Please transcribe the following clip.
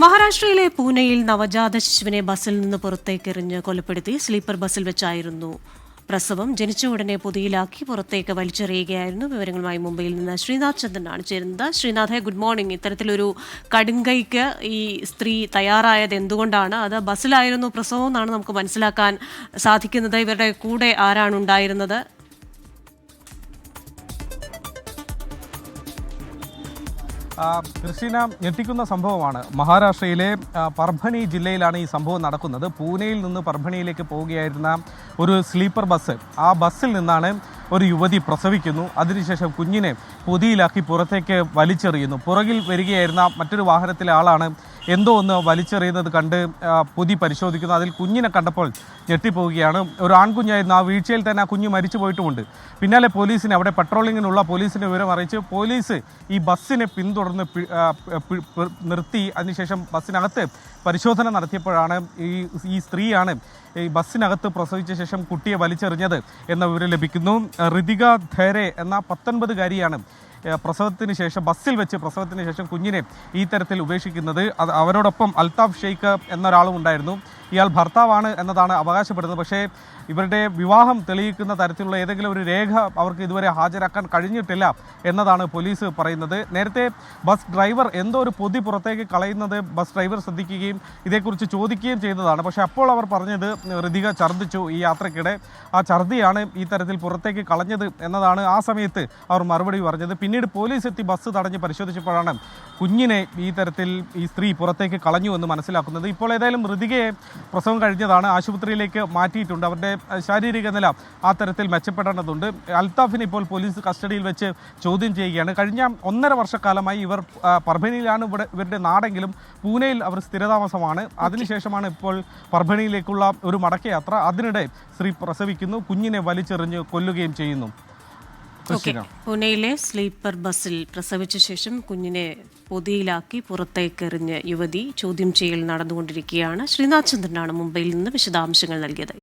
മഹാരാഷ്ട്രയിലെ പൂനെയിൽ നവജാത ശിശുവിനെ ബസ്സിൽ നിന്ന് പുറത്തേക്കെറിഞ്ഞ് കൊലപ്പെടുത്തി സ്ലീപ്പർ ബസ്സിൽ വെച്ചായിരുന്നു പ്രസവം. ജനിച്ച ഉടനെ പൊതിയിലാക്കി പുറത്തേക്ക് വലിച്ചെറിയുകയായിരുന്നു. വിവരങ്ങളുമായി മുംബൈയിൽ നിന്ന് ശ്രീനാഥ് ചന്ദ്രനാണ് ചേരുന്നത്. ശ്രീനാഥെ, ഗുഡ് മോർണിംഗ്. ഇത്തരത്തിലൊരു കടുങ്കൈക്ക് ഈ സ്ത്രീ തയ്യാറായത് എന്തുകൊണ്ടാണ്? അത് ബസ്സിലായിരുന്നു പ്രസവം എന്നാണ് നമുക്ക് മനസ്സിലാക്കാൻ സാധിക്കുന്നത്. ഇവരുടെ കൂടെ ആരാണ് ഉണ്ടായിരുന്നത്? ക്രിസ്റ്റീന, ഞെട്ടിക്കുന്ന സംഭവമാണ്. മഹാരാഷ്ട്രയിലെ പർഭനി ജില്ലയിലാണ് ഈ സംഭവം നടക്കുന്നത്. പൂനെയിൽ നിന്ന് പർഭണിയിലേക്ക് പോവുകയായിരുന്ന ഒരു സ്ലീപ്പർ ബസ്, ആ ബസ്സിൽ നിന്നാണ് ഒരു യുവതി പ്രസവിക്കുന്നു. അതിനുശേഷം കുഞ്ഞിനെ പൊതിയിലാക്കി പുറത്തേക്ക് വലിച്ചെറിയുന്നു. പുറകിൽ വരികയായിരുന്ന മറ്റൊരു വാഹനത്തിലെ ആളാണ് എന്തോ ഒന്ന് വലിച്ചെറിയുന്നത് കണ്ട് പൊതി പരിശോധിക്കുന്നു. അതിൽ കുഞ്ഞിനെ കണ്ടപ്പോൾ ഞെട്ടിപ്പോവുകയാണ്. ഒരു ആൺകുഞ്ഞായിരുന്നു. ആ വീഴ്ചയിൽ തന്നെ ആ കുഞ്ഞ് മരിച്ചു പോയിട്ടുമുണ്ട്. പിന്നാലെ പോലീസിനെ, അവിടെ പട്രോളിങ്ങിനുള്ള പോലീസിനെ വിവരം അറിയിച്ച് പോലീസ് ഈ ബസ്സിനെ പിന്തുടർന്ന് നിർത്തി. അതിനുശേഷം ബസ്സിനകത്ത് പരിശോധന നടത്തിയപ്പോഴാണ് ഈ സ്ത്രീയാണ് ഈ ബസ്സിനകത്ത് പ്രസവിച്ച ശേഷം കുട്ടിയെ വലിച്ചെറിഞ്ഞത് എന്ന വിവരം ലഭിക്കുന്നു. ഋതിക ധേരെ എന്ന 19-കാരിയാണ് പ്രസവത്തിന് ശേഷം ബസ്സിൽ വെച്ച് പ്രസവത്തിന് ശേഷം കുഞ്ഞിനെ ഈ തരത്തിൽ ഉപേക്ഷിക്കുന്നത്. അവരോടൊപ്പം അൽതാഫ് ഷെയ്ഖ് എന്നൊരാളും ഉണ്ടായിരുന്നു. ഇയാൾ ഭർത്താവാണ് എന്നതാണ് അവകാശപ്പെടുന്നത്. പക്ഷേ ഇവരുടെ വിവാഹം തെളിയിക്കുന്ന തരത്തിലുള്ള ഏതെങ്കിലും ഒരു രേഖ അവർക്ക് ഇതുവരെ ഹാജരാക്കാൻ കഴിഞ്ഞിട്ടില്ല എന്നതാണ് പോലീസ് പറയുന്നത്. നേരത്തെ ബസ് ഡ്രൈവർ എന്തോ ഒരു പൊതി പുറത്തേക്ക് കളയുന്നത് ബസ് ഡ്രൈവർ ശ്രദ്ധിക്കുകയും ഇതേക്കുറിച്ച് ചോദിക്കുകയും ചെയ്തതാണ്. പക്ഷേ അപ്പോൾ അവർ പറഞ്ഞത് ഋതിക ഛർദ്ദിച്ചു ഈ യാത്രയ്ക്കിടെ. ആ ഛർദ്ദിയാണ് ഈ തരത്തിൽ പുറത്തേക്ക് കളഞ്ഞത് എന്നതാണ് ആ സമയത്ത് അവർ മറുപടി പറഞ്ഞത്. പിന്നീട് പോലീസ് എത്തി ബസ് തടഞ്ഞ് പരിശോധിച്ചപ്പോഴാണ് കുഞ്ഞിനെ ഈ തരത്തിൽ ഈ സ്ത്രീ പുറത്തേക്ക് കളഞ്ഞു എന്ന് മനസ്സിലാക്കുന്നത്. ഇപ്പോൾ ഏതായാലും ഋതികയെ പ്രസവം കഴിഞ്ഞതാണ്, ആശുപത്രിയിലേക്ക് മാറ്റിയിട്ടുണ്ട്. അവരുടെ ശാരീരിക നില ആ തരത്തിൽ മെച്ചപ്പെടേണ്ടതുണ്ട്. അൽതാഫിനെ ഇപ്പോൾ പോലീസ് കസ്റ്റഡിയിൽ വെച്ച് ചോദ്യം ചെയ്യുകയാണ്. കഴിഞ്ഞ 1.5 വർഷക്കാലമായി ഇവർ പർഭണിയിലാണ് ഇവരുടെ നാടെങ്കിലും പൂനെയിൽ അവർ സ്ഥിരതാമസമാണ്. അതിനുശേഷമാണ് ഇപ്പോൾ പർഭണിയിലേക്കുള്ള ഒരു മടക്കയാത്ര. അതിനിടെ സ്ത്രീ പ്രസവിക്കുന്നു, കുഞ്ഞിനെ വലിച്ചെറിഞ്ഞ് കൊല്ലുകയും ചെയ്യുന്നു. പൂനെയിലെ സ്ലീപ്പർ ബസ്സിൽ പ്രസവിച്ച ശേഷം കുഞ്ഞിനെ പൊതിയിലാക്കി പുറത്തേക്കെറിഞ്ഞ് യുവതി ചോദ്യം ചെയ്യൽ നടന്നുകൊണ്ടിരിക്കുകയാണ്. ശ്രീനാഥ് ചന്ദ്രനാണ് മുംബൈയിൽ നിന്ന് വിശദാംശങ്ങൾ നൽകിയത്.